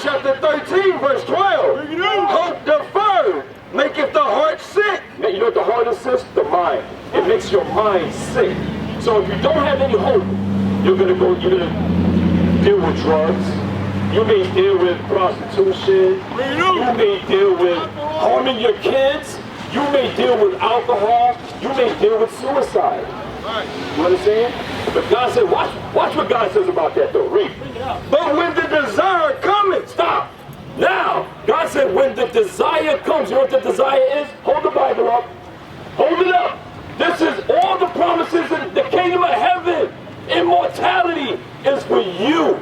chapter 13, verse 12. Hope deferred maketh the heart sick. Now, you know what the heart is, sis? The mind. It makes your mind sick. So if you don't have any hope, you're gonna deal with drugs. You may deal with prostitution. You may deal with harming your kids. You may deal with alcohol. You may deal with suicide. You understand? But God said, watch what God says about that though. Read. But when the desire cometh, Stop. Now, God said when the desire comes, you know what the desire is? Hold the Bible up. Hold it up. This is all the promises in the kingdom of heaven. Immortality is for you.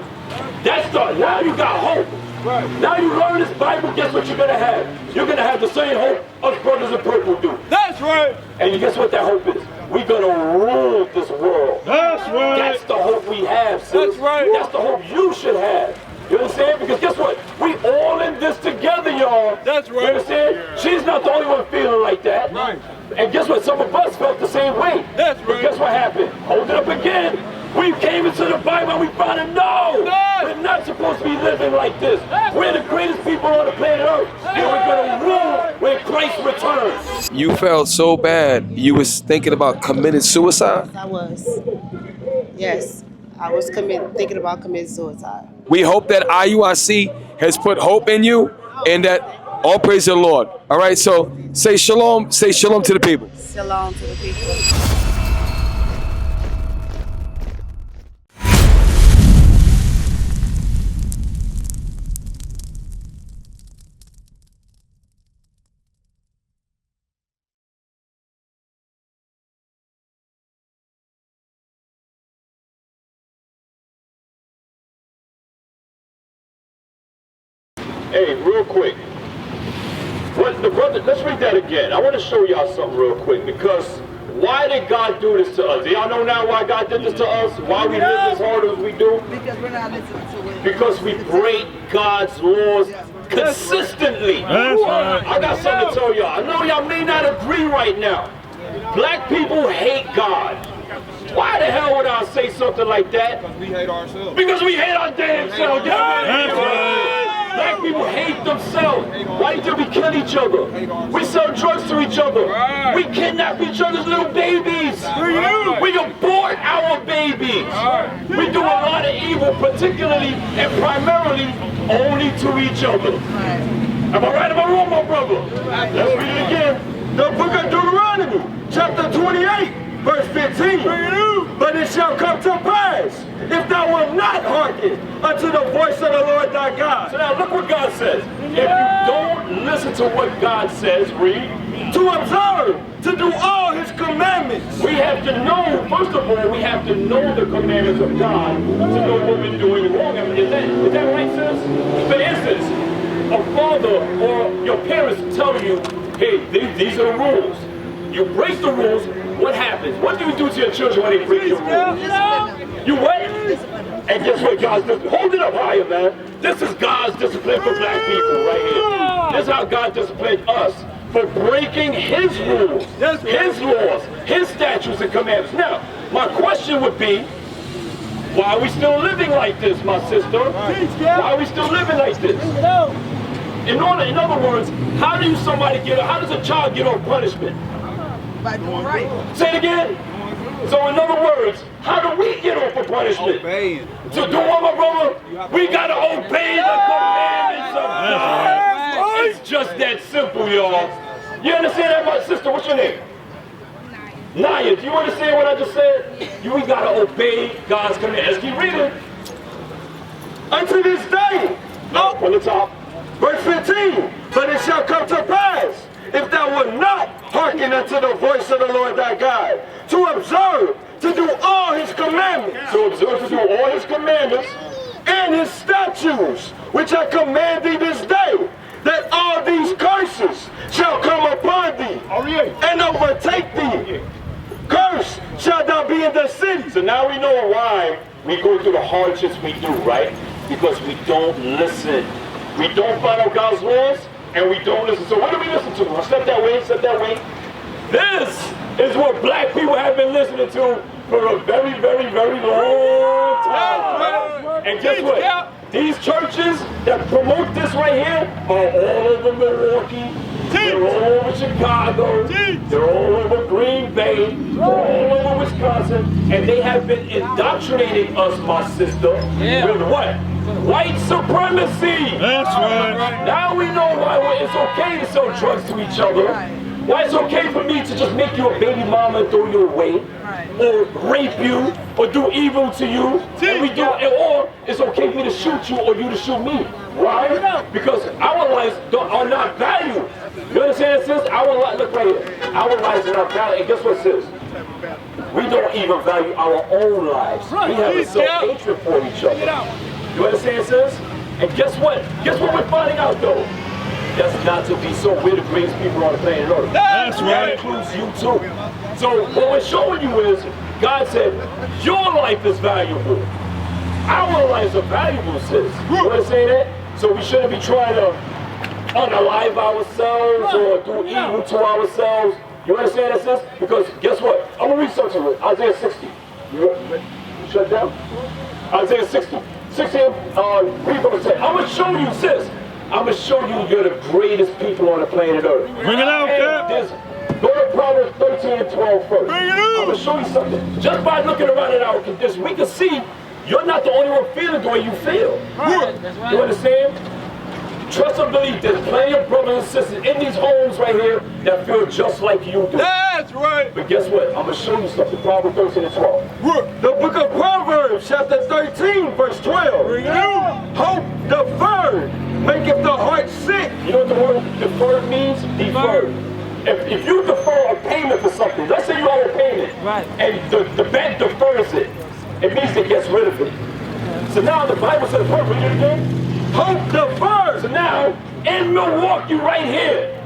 Now you got hope. Right. Now you learn this Bible, guess what you're going to have? You're going to have the same hope us brothers in purple do. That's right. And guess what that hope is? We're going to rule this world. That's right. That's the hope we have, sis. That's right. That's the hope you should have. You understand? Because guess what? We all in this together, y'all. That's right. You understand? She's not the only one feeling like that. Right. And guess what? Some of us felt the same way. That's right. But guess what happened? Hold it up again. We came into the Bible and we found out, no, we're not supposed to be living like this. We're the greatest people on the planet Earth. And we're going to rule when Christ returns. You felt so bad, you was thinking about committing suicide? I was. Yes, I was thinking about committing suicide. We hope that IUIC has put hope in you and that all praise the Lord. All right, so say shalom to the people. Shalom to the people. Hey, real quick. Let's read that again. I want to show y'all something real quick because why did God do this to us? Do y'all know now why God did this to us? Why we live as hard as we do? Because we're not listening to it. Because we break God's laws consistently. That's right. I got something to tell y'all. I know y'all may not agree right now. Black people hate God. Why the hell would I say something like that? Because we hate ourselves. Because we hate our damn selves. That's right. Black people hate themselves. Why do we kill each other? We sell drugs to each other. We kidnap each other's little babies. We abort our babies. We do a lot of evil, particularly and primarily only to each other. Am I right? Am I wrong, my brother? Let's read it again. the book of Deuteronomy, chapter 28, verse 15. But it shall come to pass, if thou wilt not hearken unto the voice of the Lord thy God. So now look what God says. If you don't listen to what God says, read. To observe, to do all his commandments. We have to know, first of all, we have to know the commandments of God to know what we're doing wrong. Is that right, sis? For instance, a father or your parents tell you, hey, these are the rules. You break the rules, what happens? What do you do to your children when they break your rules? You what? And guess what God's discipline? Hold it up higher, man. This is God's discipline for black people right here. This is how God disciplined us for breaking his rules, his laws, his statutes and commandments. Now, my question would be, why are we still living like this, my sister? Why are we still living like this? In other words, how does a child get off punishment? By doing right. Say it again. So in other words, how do we get off of punishment? Obeying. So do what, my brother? We gotta obey the commandments of God. It's just that simple, y'all. You understand that, my sister? What's your name? Naya. Do you understand what I just said? We gotta obey God's commandments. Let's keep reading. Unto this day, Up on the top. verse 15, but it shall come to pass, if thou wilt not hearken unto the voice of the Lord thy God, to observe, to do all his commandments, To observe to do all his commandments, and his statutes, which I command thee this day, that all these curses shall come upon thee, and overtake thee. Cursed shalt thou be in the city. So now we know why we go through the hardships we do, right? Because we don't listen. We don't follow God's laws, and we don't listen. So what do we listen to? Well, step that way, step that way. This is what black people have been listening to for a very, very, very long time. And guess what? These churches that promote this right here are all over Milwaukee. They're all over Chicago. They're all over Green Bay. They're all over Wisconsin. And they have been indoctrinating us, my sister, with what? White supremacy. That's right. Now we know why it's okay to sell drugs to each other. Why it's okay for me to just make you a baby mama and throw you away, or rape you, or do evil to you, and we do, or it's okay for me to shoot you or you to shoot me. Why? Because our lives are not valued. You understand, sis? Our lives, look right here. Our lives are not valued. And guess what, sis? We don't even value our own lives. We have a self-hatred for each other. You understand, sis? And guess what? Guess what we're finding out, though? That's not to be so. We're the greatest people on the planet Earth. That's right. That includes you too. So what we're showing you is, God said, your life is valuable. Our lives are valuable, sis. You understand that? So we shouldn't be trying to unalive ourselves or do evil to ourselves. You understand that, sis? Because guess what? I'm going to read something with Isaiah 60. You shut down? Isaiah 60. 60, read from it. I'm going to show you, sis. I'm going to show you you're the greatest people on the planet Earth. Bring it out, Cap. Go to Proverbs 13 and 12 first. Bring it out. I'm going to show you something. Just by looking around at our condition, we can see you're not the only one feeling the way you feel. Right. You understand? Trust and believe there's plenty of brothers and sisters in these homes right here that feel just like you do. That's right. But guess what? I'm going to show you something. Proverbs 13 and 12. The book of Proverbs, chapter 13, verse 12. Bring it out. Hope deferred maketh the heart sick. You know what the word deferred means? Deferred. If you defer a payment for something, let's say you owe a payment, and the bank defers it, it means it gets rid of it. So now the Bible says, what, read it again? Hope deferred. So now, in Milwaukee right here,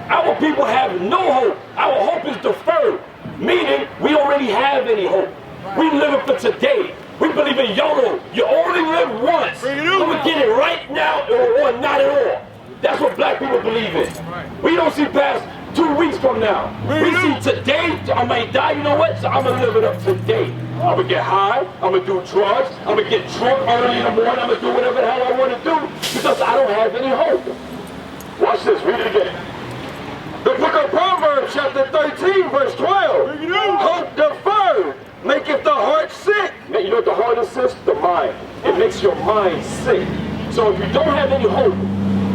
our people have no hope. Our hope is deferred, meaning we don't really have any hope. We live it for today. We believe in YOLO. You only live once. I'm going to get it right now or not at all. That's what black people believe in. We don't see past 2 weeks from now. We see today, I might die, you know what? So I'm going to live it up today. I'm going to get high, I'm going to do drugs, I'm going to get drunk early in the morning, I'm going to do whatever the hell I want to do because I don't have any hope. Watch this, read it again. The book of Proverbs, chapter 13, verse 12. Hope deferred maketh the heart sick. You know what the heart is, sis? The mind. It makes your mind sick. So if you don't have any hope,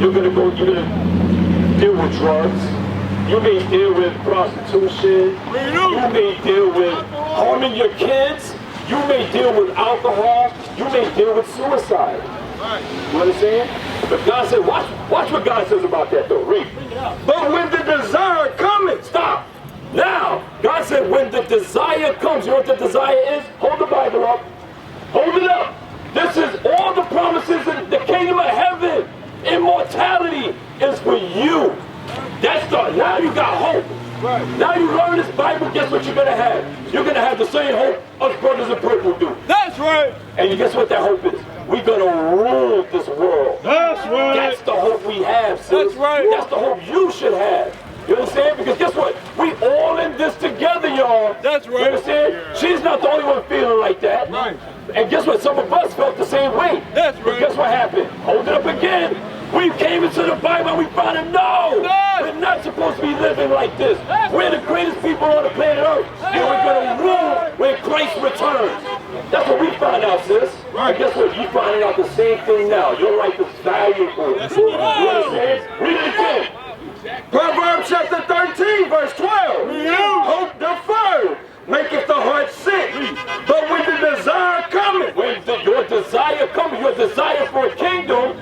you're going to deal with drugs. You may deal with prostitution. You may deal with harming your kids. You may deal with alcohol. You may deal with suicide. You understand? But God said, watch what God says about that though. Read. But when the desire cometh, Stop. Now, God said when the desire comes, you know what the desire is? Hold the Bible up. Hold it up. This is all the promises in the kingdom of heaven. Immortality is for you. Now you got hope. Now you learn this Bible, guess what you're going to have? You're going to have the same hope us brothers in purple do. That's right. And guess what that hope is? We're going to rule this world. That's right. That's the hope we have, sis. That's right. That's the hope you should have. You understand? Because guess what? We all in this together, y'all. That's right. You understand? She's not the only one feeling like that. Right. And guess what? Some of us felt the same way. That's But right. guess what happened? Hold it up again. We came into the Bible and we found out, no! We're not supposed to be living like this. We're the greatest people on the planet Earth. And we're going to rule when Christ returns. That's what we found out, sis. And guess what? You finding out the same thing now. Your life is valuable. You understand? Read it again. Proverbs chapter 13, verse 12. Hope deferred maketh the heart sick. But when the desire cometh, Your desire comes, your desire for a kingdom,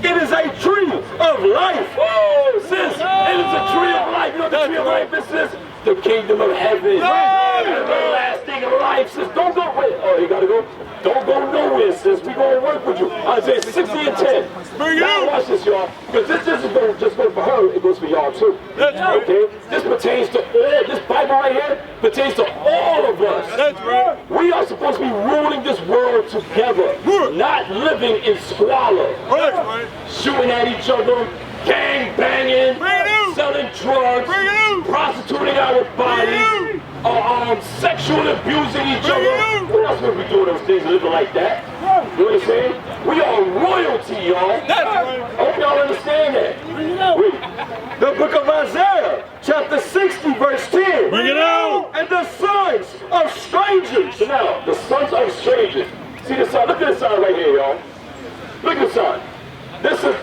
it is a tree of life. oh, sis, it is a tree of life. You know what the tree of life is, sis? The kingdom of heaven. Everlasting life, sis. Don't go, wait, oh, you gotta go? Don't go nowhere, sis. We gonna work with you. Isaiah 60 and 10. Now watch this, y'all. Because this isn't going to just go for her, it goes for y'all too. That's right. Okay? This pertains to all, this Bible right here pertains to all of us. That's right. We are supposed to be ruling this world together, not living in squalor, That's right. shooting at each other, gang banging, selling drugs, prostituting our bodies, sexually abusing each other. What else would we do those things living like that? You know what I'm saying? We are royalty, y'all. That's right. I hope y'all understand that. Read. The book of Isaiah, chapter 60, verse 10. Bring it out. And the sons of strangers. So now, the sons of strangers. See the sign? Look at the sign right here, y'all. Look at the sign. This is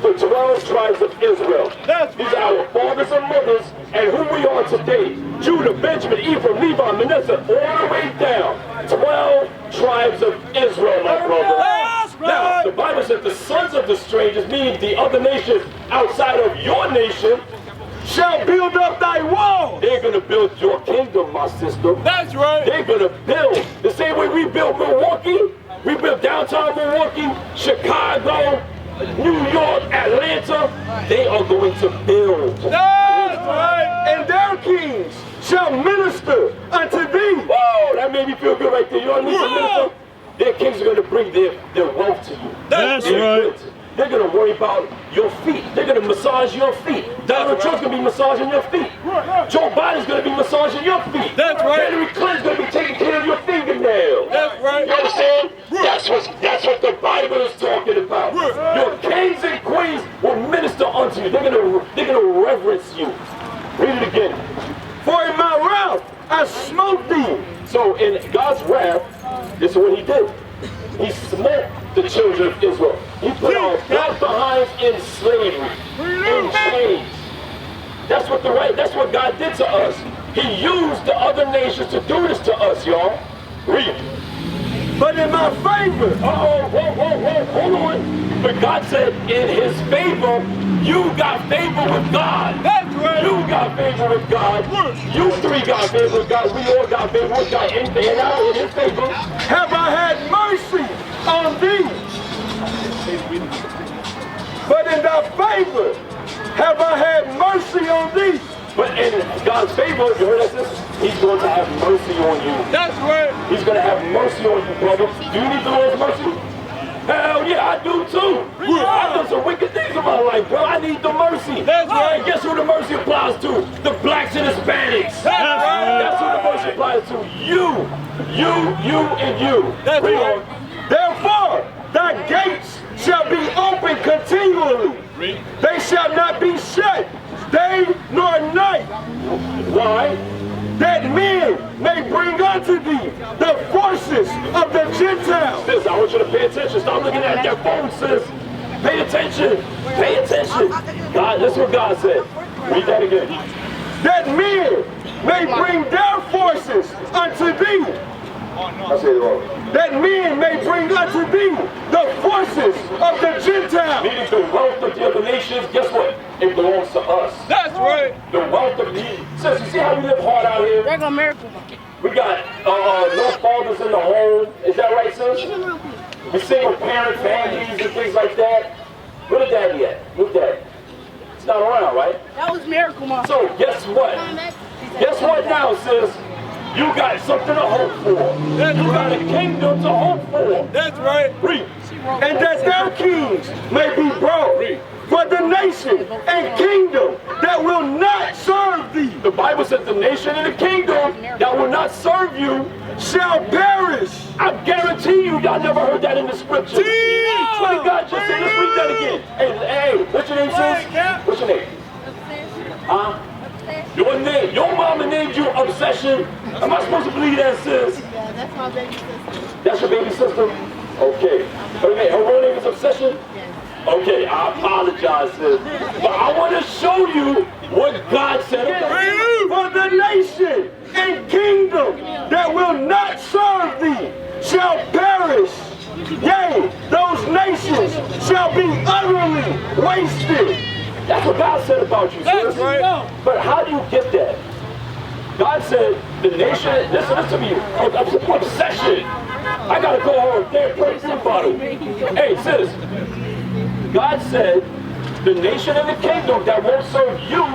the 12 tribes of Israel. These are our fathers and mothers, and who we are today. Judah, Benjamin, Ephraim, Levi, Manasseh, all the way down. 12 tribes of Israel, my brother. Now, the Bible says the sons of the strangers, meaning the other nations outside of your nation, Shall build up thy wall. they're going to build your kingdom, my sister. That's right. They're going to build the same way we built Milwaukee. We built downtown Milwaukee, Chicago, New York, Atlanta. They are going to build. That's right. And their kings shall minister unto thee. Whoa, that made me feel good right there. You know what I mean? Minister? Their kings are going to bring their wealth to you. That's Their right. goods. They're going to worry about your feet. They're going to massage your feet. Donald Trump's going to be massaging your feet. Joe Biden's going to be massaging your feet. That's right. Hillary Clinton's going to be taking care of your fingernails. That's right. You understand? That's what the Bible is talking about. Your kings and queens will minister unto you. They're gonna reverence you. Read it again. For in my wrath I smote thee. So in God's wrath, this is what he did. He smote the children of Israel. He put our left behinds in slavery, in chains. That's what God did to us. He used the other nations to do this to us, y'all. Read. But in my favor, Hold on. But God said in his favor, you got favor with God. That's right. You got favor with God. You three got favor with God. We all got favor with God. And now in his favor, have I had mercy on thee. But in thy favor have I had mercy on thee. but in God's favor, you heard that, sis? He's going to have mercy on you. That's right. He's going to have mercy on you, brother. Do you need the Lord's mercy? Hell yeah, I do too. I've done some wicked things in my life, bro. I need the mercy. That's right. And guess who the mercy applies to? The blacks and Hispanics. That's right. That's who the mercy applies to. You, and you. That's Read right. on. Therefore thy gates shall be open continually. They shall not be shut day nor night. Why? That men may bring unto thee the forces of the Gentiles. Sis, I want you to pay attention. Stop looking at that phone, sis. Pay attention. Pay attention. God, that's what God said. Read that again. That men may bring their forces unto thee. I said it wrong. That men may bring unto thee the forces of the Gentiles. Meaning the wealth of the other nations, guess what? It belongs to us. That's right. The wealth of these. Sis, you see how we live hard out here? There go Miracle. We got no fathers in the home. Is that right, sis? We single parent families and things like that. Where the daddy at? Where's daddy? It's not around, right? That was Miracle, Mom. So guess what? Guess what now, sis? You got something to hope for. That's You got a right. kingdom to hope for. That's right. Read. And that their kings may be brought for the nation and kingdom that will not serve thee The Bible says the nation and the kingdom that will not serve you, shall perish. I guarantee you, y'all never heard that in the scripture. What did God just say? Let's read that again. Hey, what's your name, sis? What's your name? Huh? Your name. Your mama named you Obsession. Am I supposed to believe that, sis? Yeah, that's my baby sister. That's your baby sister? Okay. Her real name is Obsession? Okay, I apologize, sis. But I want to show you what God said about you. For the nation and kingdom that will not serve thee shall perish. Yea, those nations shall be utterly wasted. That's what God said about you, sis. That's right. But how do you get that? God said the nation, listen to me, Obsession. I gotta go home there and pray somebody. Hey, sis, God said the nation and the kingdom that won't serve you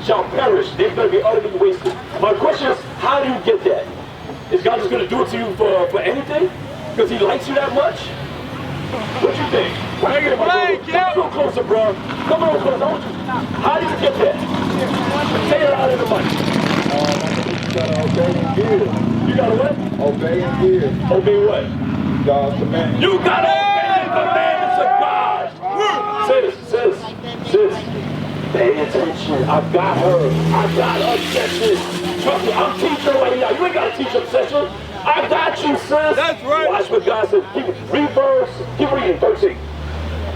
shall perish. They're gonna be utterly wasted. My question is, how do you get that? Is God just gonna do it to you for anything? Because he likes you that much? What you think? Come a little closer, bro. Come a little closer. I want you. How do you get that? Say it out in the mic. You gotta obey and give. You gotta what? Obey and give. Obey what? God's command. You gotta obey the Pay attention. I got her. I got obsession. Trust me, I'm teaching right now. You ain't got to teach obsession. I got you, sis. That's right. Watch what God says. Read verse. Keep reading. 13.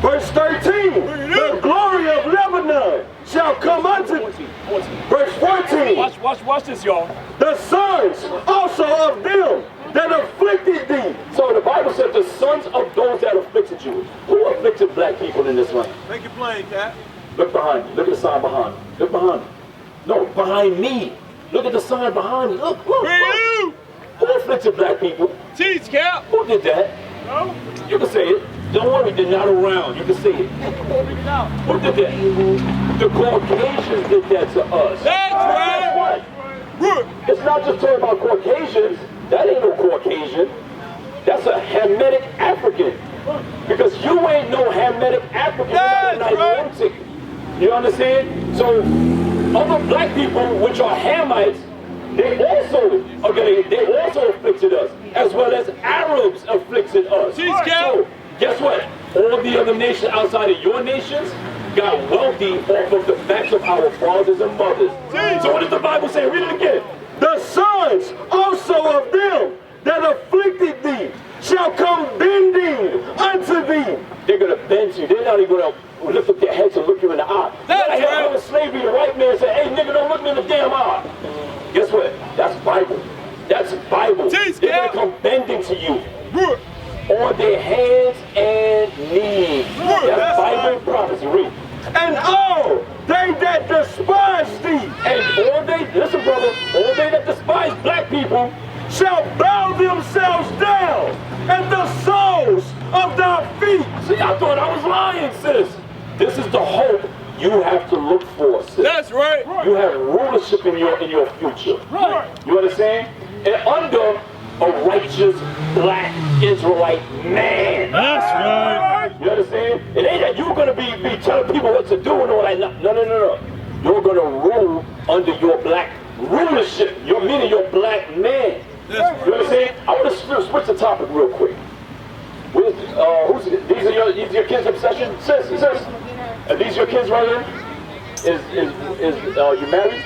Verse 13, the glory of Lebanon shall come unto thee. Verse 14, Watch this, y'all. the sons also of them that afflicted thee. So the Bible said the sons of those that afflicted you. Who afflicted black people in this land? Make it plain, Cap. Look behind you. Look at the sign behind you. Look behind you. No, behind me. Look at the sign behind me. Look. Who afflicted black people? Teach, Cap. Who did that? No. You can say it. Don't worry, they're not around. You can say it. Who did that? The Caucasians did that to us. That's right. What? It's not just talking about Caucasians. That ain't no Caucasian. That's a Hamitic African. Because you ain't no Hamitic African. That's You're not right. ticket. You understand? So other black people, which are Hamites, they also afflicted us, as well as Arabs afflicted us. So guess what? All the other nations outside of your nations got wealthy off of the backs of our fathers and mothers. So what does the Bible say? Read it again. The sons also of them that afflicted thee shall come bending unto thee. They're going to bend you. They're not even going to lift up their heads and look you in the eye. That's I right. heard slavery, the white man said, hey, nigga, don't look me in the damn eye. Guess what? That's Bible. That's Bible. They're going to come bending to you. On their hands and knees. That's Bible prophecy. Read. And all they that despise thee And all they, listen brother, all they that despise black people shall bow themselves down at the soles of thy feet. See, I thought I was lying, sis. This is the hope you have to look for, sis. That's right. You have rulership in your future. Right. You understand? And under a righteous black Israelite man. That's right. You understand? It ain't that you're gonna be telling people what to do and all that. No. You're gonna rule under your black rulership. You're meaning your black man. That's You understand? I want to switch the topic real quick. These are your kids' obsession? Sis. Are these your kids right here? Is you married?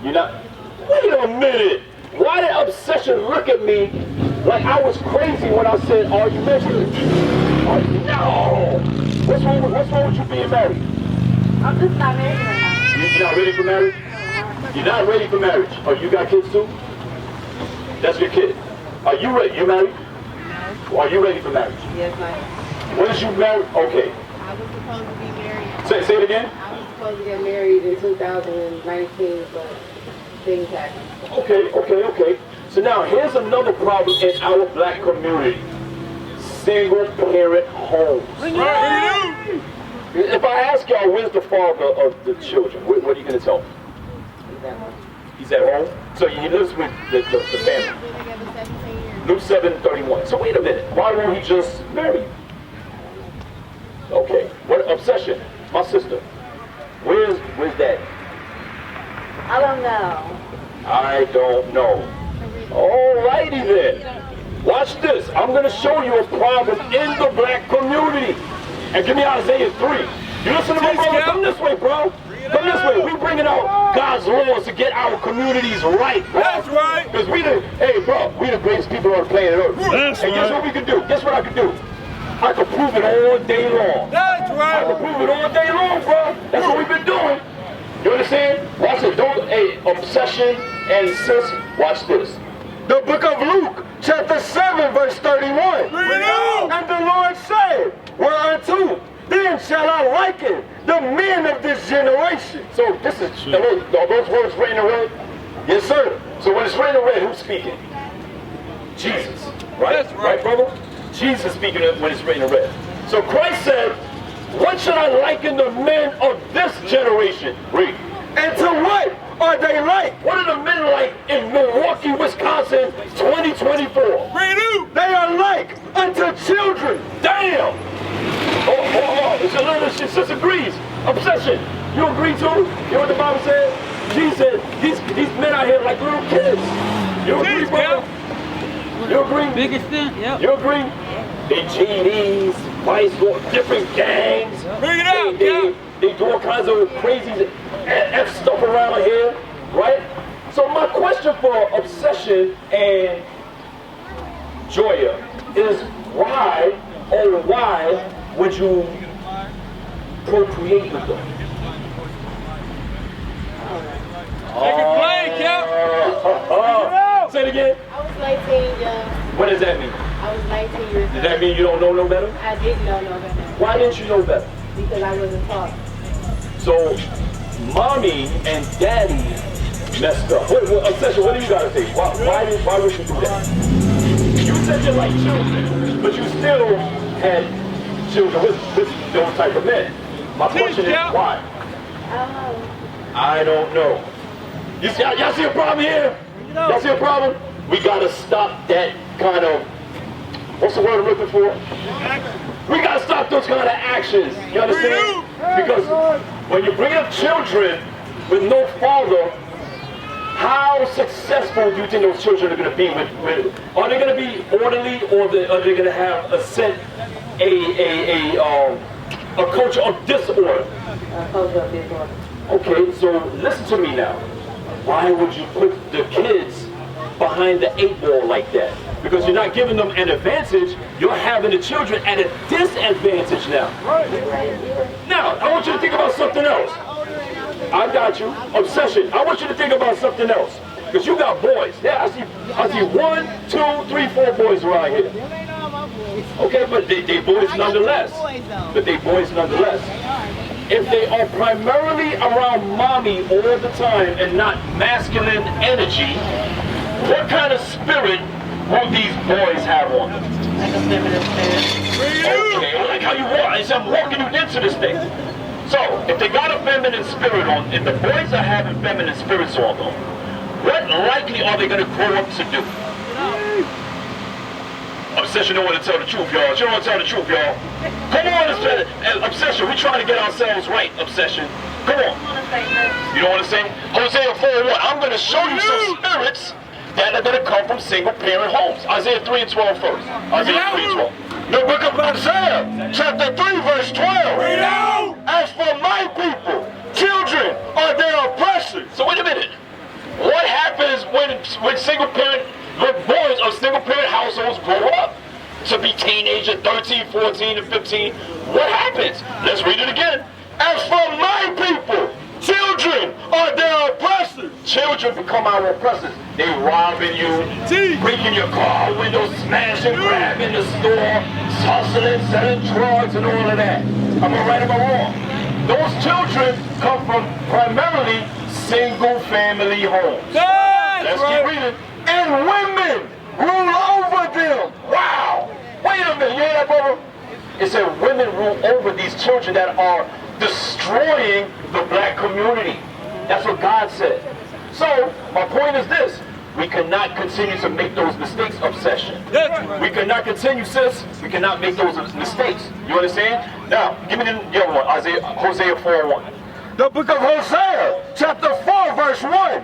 You're not? Wait a minute. Why did obsession look at me like I was crazy when I said, are you married? No. What's wrong with you being married? I'm just not married right now. You're not ready for marriage? You're not ready for marriage. Oh, you got kids too? That's your kid. Are you ready? You married? No. Are you ready for marriage? Yes, ma'am. When did you marry? Okay. I was supposed to be married. Say it again. I was supposed to get married in 2019, but things happened. Okay. So now here's another problem in our black community. Single parent homes. Right. If I ask y'all, where's the father of the children? What are you going to tell me? He's at home? So he lives with the family. Been together 17 years. Luke 7:31. So wait a minute. Why won't he just marry you? Okay. What obsession? My sister. Where's Daddy? I don't know. I don't know. Alrighty then. Watch this. I'm going to show you a problem in the black community. And give me Isaiah 3. You listen to me, brother? Come this way, bro. Come this way. We bringing out God's laws to get our communities right, bro. That's right. Because we the greatest people on the planet Earth. That's and guess right. what we can do? Guess what I can do? I can prove it all day long. That's I can right. prove it all day long, bro. That's what we've been doing. You understand? Watch it. Obsession and sis. Watch this. The book of Luke, chapter 7, verse 31. Bring it on. And the Lord said, whereunto then shall I liken the men of this generation. So this is, are those words written in red? Yes, sir. So when it's written in red, who's speaking? Jesus, right? That's right. Brother? Jesus speaking when it's written in red. So Christ said, what should I liken the men of this generation? Read. And to what are they like? What are the men like in Milwaukee, Wisconsin, 2024? Bring it on. They are like unto children. Damn! Oh, she disagrees. Obsession. You agree too? You know what the Bible says? Jesus said, these men out here like little kids. You agree, Kids, brother? You agree? Big extent, yep. You agree? They GDs, vice, different gangs. Bring it out, they do all kinds of crazy F stuff around here, right? So my question for Obsession and Joya is why would you procreate with them? Make it plain, Cap. Say it again. I was 19 young. What does that mean? I was 19 years old. Does that mean you don't know no better? I didn't know no better Why didn't you know better? because I wasn't taught. So, mommy and daddy messed up. Obsession, what do you gotta say? Why would you do that? You said you like children, but you still had children with those type of men. My question is why? I don't know. Y'all see a problem here? Y'all see a problem? We gotta stop that kind of, what's the word I'm looking for? We gotta stop those kind of actions. You understand? Because when you bring up children with no father, how successful do you think those children are gonna be with are they gonna be orderly, or are they gonna have a culture of disorder? A culture of disorder. Okay, so listen to me now. Why would you put the kids behind the 8 ball like that? Because you're not giving them an advantage, you're having the children at a disadvantage now. Now, I want you to think about something else. I got you. Obsession. I want you to think about something else. Because you got boys. Yeah, I see 1, 2, 3, 4 boys around here. Okay, but they boys nonetheless. But they boys nonetheless. If they are primarily around mommy all the time and not masculine energy, what kind of spirit will these boys have on them? Like a feminine spirit. Okay, I like how you walk. I'm walking you into this thing. So, if they got a feminine spirit on, if the boys are having feminine spirits on them, what likely are they going to grow up to do? Obsession don't want to tell the truth, y'all. She don't want to tell the truth, y'all. Come on, Obsession. We're trying to get ourselves right, Obsession. Come on. You don't want to say? Hosea 4:1. I'm going to show you some spirits that are going to come from single-parent homes. Isaiah 3:12 first. Isaiah 3:12. The book of Isaiah, chapter 3, verse 12. As for my people, children are their oppressors. So wait a minute. What happens when single-parent boys of single-parent households grow up to be teenagers, 13, 14, and 15? What happens? Let's read it again. As for my people, children are their oppressors. Children become our oppressors. They robbing you, breaking your car windows, smashing, grabbing the store, hustling, selling drugs, and all of that. Am I right or am I wrong? Those children come from primarily single-family homes. Let's keep reading. And women rule over them. Wow! Wait a minute, you hear that, brother? It said women rule over these children that are destroying the black community. That's what God said. So, my point is this. We cannot continue to make those mistakes, Obsession. We cannot continue, sis. We cannot make those mistakes. You understand? Now, give me the other one, Hosea 4:1. The book of Hosea, chapter 4, verse 1.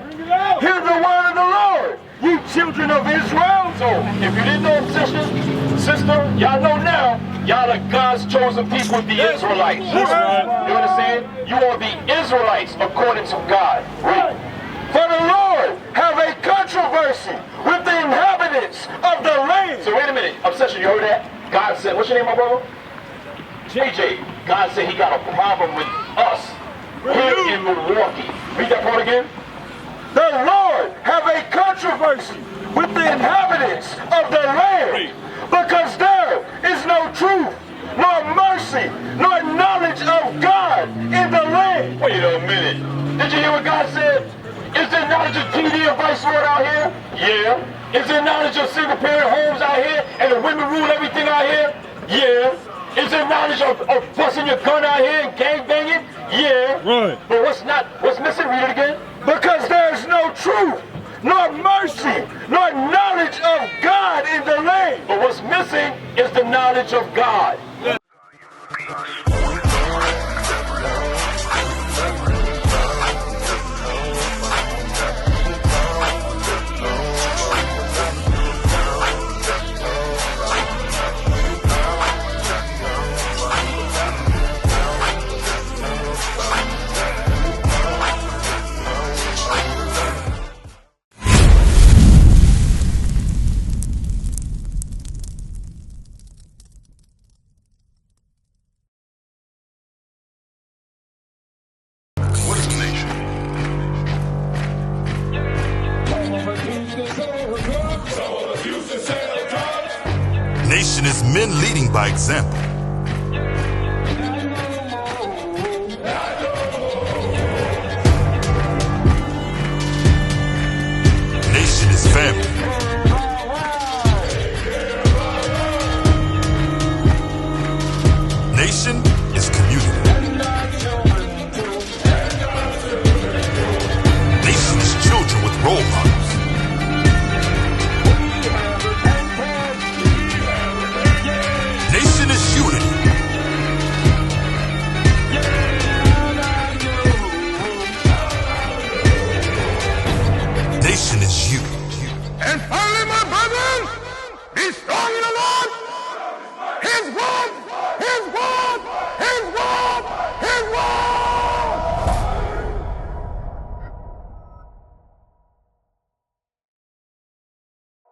Hear the word of the Lord, you children of Israel. So, if you didn't know, Obsession, sister, y'all know now, y'all are God's chosen people, the Israelites. You understand? You are the Israelites according to God. Right? For the Lord have a controversy with the inhabitants of the land. So wait a minute, Obsession, you heard that? God said, what's your name, my brother? JJ. God said he got a problem with us here in Milwaukee. Read that part again. The Lord have a controversy with the inhabitants of the land, because there is no truth, nor mercy, nor knowledge of God in the land. Wait a minute. Did you hear what God said? Is there knowledge of TD and Vice Lord out here? Yeah. Is there knowledge of single-parent homes out here and the women rule everything out here? Yeah. Is there knowledge of busting your gun out here and gangbanging? Yeah. Right. But what's missing? Read it again. Because there's no truth, nor mercy, nor knowledge of God in the land. But what's missing is the knowledge of God. men leading by example. Nation is family. Nation is community.